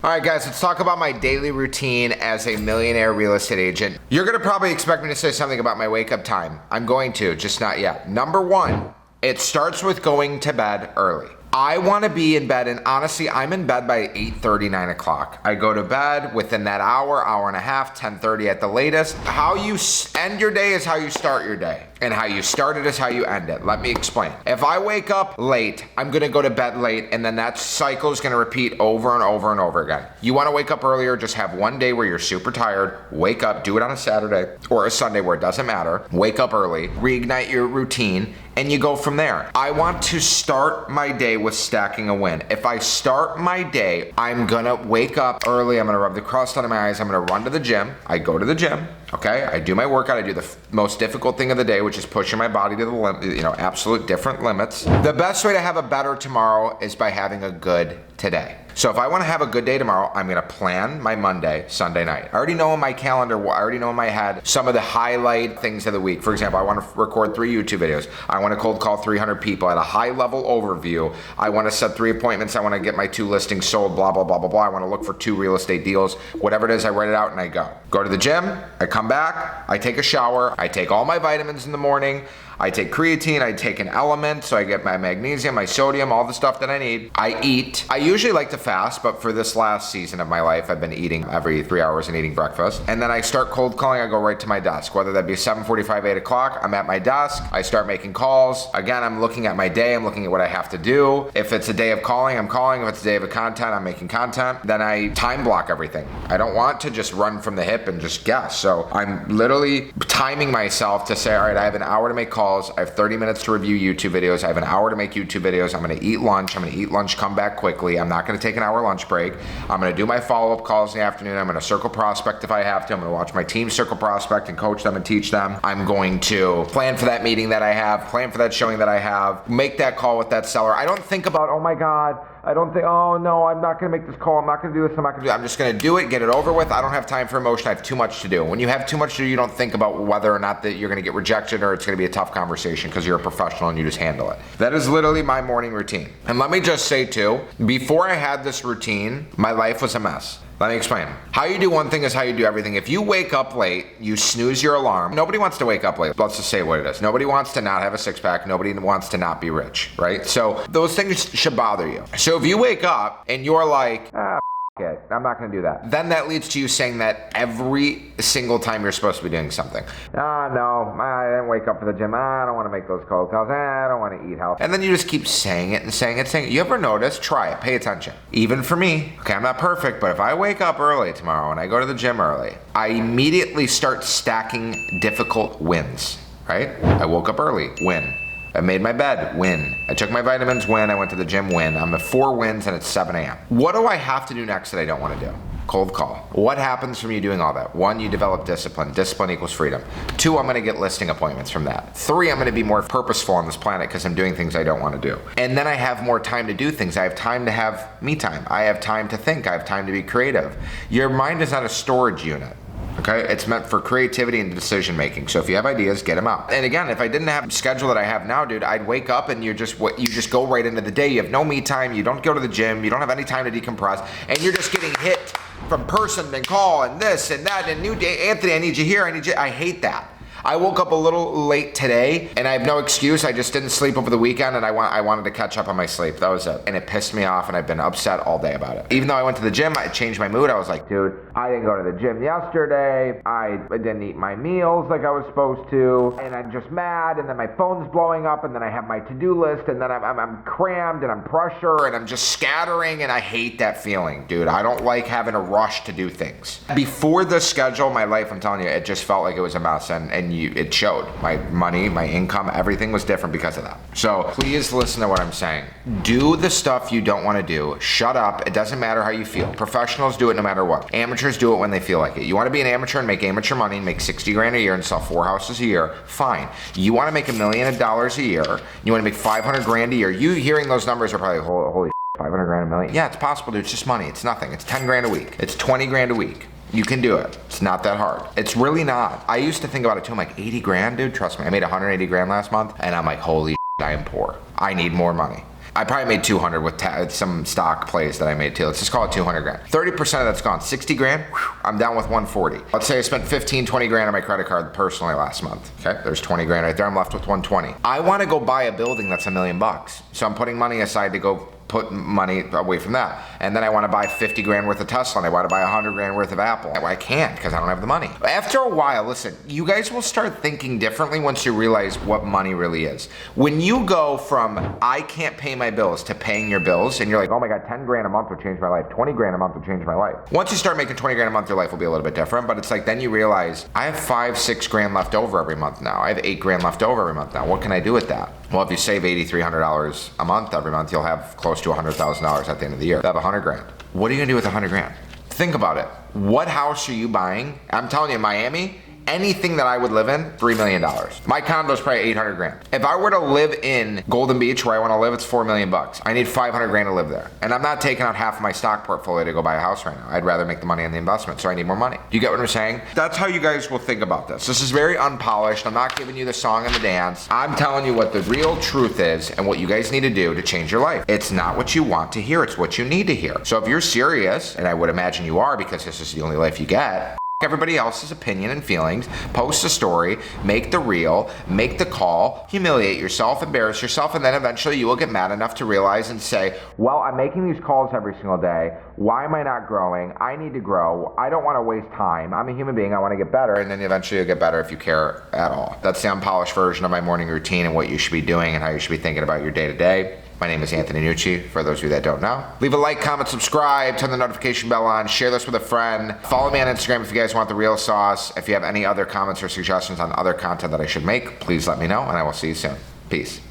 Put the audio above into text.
All right, guys, let's talk about my daily routine as a millionaire real estate agent. You're gonna probably expect me to say something about my wake up time. I'm going to, just not yet. Number one, it starts with going to bed early. I wanna be in bed, and honestly, I'm in bed by 8:30, 9 o'clock. I go to bed within that hour and a half, 10:30 at the latest. How you end your day is how you start your day. And how you start it is how you end it. Let me explain. If I wake up late, I'm gonna go to bed late, and then that cycle is gonna repeat over and over and over again. You wanna wake up earlier, just have one day where you're super tired, wake up, do it on a Saturday or a Sunday where it doesn't matter. Wake up early, reignite your routine, and you go from there. I want to start my day with stacking a win. If I start my day, I'm gonna wake up early, I'm gonna rub the crust out of my eyes, I'm gonna run to the gym. I go to the gym, okay? I do my workout, I do the most difficult thing of the day, which is pushing my body to the absolute different limits. The best way to have a better tomorrow is by having a good today. So if I want to have a good day tomorrow, I'm going to plan my Monday, Sunday night. I already know in my calendar, I already know in my head some of the highlight things of the week. For example, I want to record 3 YouTube videos. I want to cold call 300 people at a high level overview. I want to set 3 appointments. I want to get my 2 listings sold, blah, blah, blah, blah, blah. I want to look for 2 real estate deals. Whatever it is, I write it out and I go. Go to the gym, I come back, I take a shower, I take all my vitamins in the morning. I take creatine, I take an element, so I get my magnesium, my sodium, all the stuff that I need. I eat. I usually like to fast, but for this last season of my life, I've been eating every 3 hours and eating breakfast. And then I start cold calling, I go right to my desk. Whether that be 7:45, 8 o'clock, I'm at my desk, I start making calls. Again, I'm looking at my day, I'm looking at what I have to do. If it's a day of calling, I'm calling. If it's a day of content, I'm making content. Then I time block everything. I don't want to just run from the hip and just guess. So I'm literally timing myself to say, all right, I have an hour to make calls. I have 30 minutes to review YouTube videos. I have an hour to make YouTube videos. I'm gonna eat lunch. Come back quickly. I'm not gonna take an hour lunch break. I'm gonna do my follow-up calls in the afternoon. I'm gonna circle prospect if I have to. I'm gonna watch my team circle prospect and coach them and teach them. I'm going to plan for that meeting that I have, plan for that showing that I have, make that call with that seller. I don't think about, oh my God, oh no, I'm not gonna make this call, I'm not gonna do this, I'm just gonna do it, get it over with. I don't have time for emotion, I have too much to do. When you have too much to do, you don't think about whether or not that you're gonna get rejected or it's gonna be a tough conversation because you're a professional and you just handle it. That is literally my morning routine. And let me just say too, before I had this routine, my life was a mess. Let me explain. How you do one thing is how you do everything. If you wake up late, you snooze your alarm. Nobody wants to wake up late. Let's just say what it is. Nobody wants to not have a six-pack. Nobody wants to not be rich, right? So those things should bother you. So if you wake up and you're like, okay, I'm not gonna do that. Then that leads to you saying that every single time you're supposed to be doing something. No, I didn't wake up for the gym. I don't wanna make those cold calls. I don't wanna eat healthy. And then you just keep saying it and saying it. You ever notice? Try it, pay attention. Even for me, okay, I'm not perfect, but if I wake up early tomorrow and I go to the gym early, I immediately start stacking difficult wins, right? I woke up early, win. I made my bed, win. I took my vitamins, win. I went to the gym, win. I'm at 4 wins and it's 7 a.m. What do I have to do next that I don't want to do? Cold call. What happens from you doing all that? 1, you develop discipline. Discipline equals freedom. 2, I'm gonna get listing appointments from that. 3, I'm gonna be more purposeful on this planet because I'm doing things I don't want to do. And then I have more time to do things. I have time to have me time. I have time to think. I have time to be creative. Your mind is not a storage unit. Okay, it's meant for creativity and decision making. So if you have ideas, get them out. And again, if I didn't have the schedule that I have now, dude, I'd wake up and you just go right into the day. You have no me time. You don't go to the gym. You don't have any time to decompress, and you're just getting hit from person and call and this and that and new day. Anthony, I need you here. I hate that. I woke up a little late today and I have no excuse. I just didn't sleep over the weekend and I wanted to catch up on my sleep. That was it. And it pissed me off and I've been upset all day about it. Even though I went to the gym, I changed my mood. I was like, dude, I didn't go to the gym yesterday. I didn't eat my meals like I was supposed to. And I'm just mad, and then my phone's blowing up, and then I have my to-do list, and then I'm crammed and I'm pressure and I'm just scattering, and I hate that feeling, dude. I don't like having a rush to do things. Before the schedule, my life, I'm telling you, it just felt like it was a mess, and it showed. My money, my income, everything was different because of that. So please listen to what I'm saying. Do the stuff you don't want to do. Shut up. It doesn't matter how you feel. Professionals do it no matter what. Amateurs do it when they feel like it. You want to be an amateur and make amateur money and make 60 grand a year and sell 4 houses a year, fine. You want to make $1 million a year, you want to make 500 grand a year. You hearing those numbers are probably, holy 500 grand a million. Yeah, it's possible, dude. It's just money. It's nothing. It's 10 grand a week. It's 20 grand a week. You can do it. It's not that hard. It's really not. I used to think about it too. I'm like, 80 grand, dude? Trust me. I made 180 grand last month, and I'm like, holy shit, I am poor. I need more money. I probably made 200 with some stock plays that I made too. Let's just call it 200 grand. 30% of that's gone. 60 grand, I'm down with 140. Let's say I spent 15, 20 grand on my credit card personally last month. Okay, there's 20 grand right there. I'm left with 120. I want to go buy a building that's $1 million. So I'm putting money aside to go put money away from that. And then I want to buy 50 grand worth of Tesla and I want to buy 100 grand worth of Apple. I can't because I don't have the money. After a while, listen, you guys will start thinking differently once you realize what money really is. When you go from I can't pay my bills to paying your bills and you're like, oh my God, 10 grand a month will change my life. 20 grand a month will change my life. Once you start making 20 grand a month, your life will be a little bit different. But it's like, then you realize I have 5, 6 grand left over every month now. I have 8 grand left over every month now. What can I do with that? Well, if you save $8,300 a month every month, you'll have close to $100,000 at the end of the year. You'll have 100 grand. What are you gonna do with 100 grand? Think about it. What house are you buying? I'm telling you, Miami, anything that I would live in, $3 million. My condo is probably 800 grand. If I were to live in Golden Beach where I want to live, it's $4 million. I need 500 grand to live there. And I'm not taking out half of my stock portfolio to go buy a house right now. I'd rather make the money on the investment, so I need more money. Do you get what I'm saying? That's how you guys will think about this. This is very unpolished. I'm not giving you the song and the dance. I'm telling you what the real truth is and what you guys need to do to change your life. It's not what you want to hear, it's what you need to hear. So if you're serious, and I would imagine you are because this is the only life you get, everybody else's opinion and feelings, post a story, make the reel, make the call, humiliate yourself, embarrass yourself, and then eventually you will get mad enough to realize and say, well, I'm making these calls every single day. Why am I not growing? I need to grow. I don't want to waste time. I'm a human being. I want to get better. And then eventually you'll get better if you care at all. That's the unpolished version of my morning routine and what you should be doing and how you should be thinking about your day to day. My name is Anthony Nucci, for those of you that don't know. Leave a like, comment, subscribe, turn the notification bell on, share this with a friend. Follow me on Instagram if you guys want the real sauce. If you have any other comments or suggestions on other content that I should make, please let me know, and I will see you soon. Peace.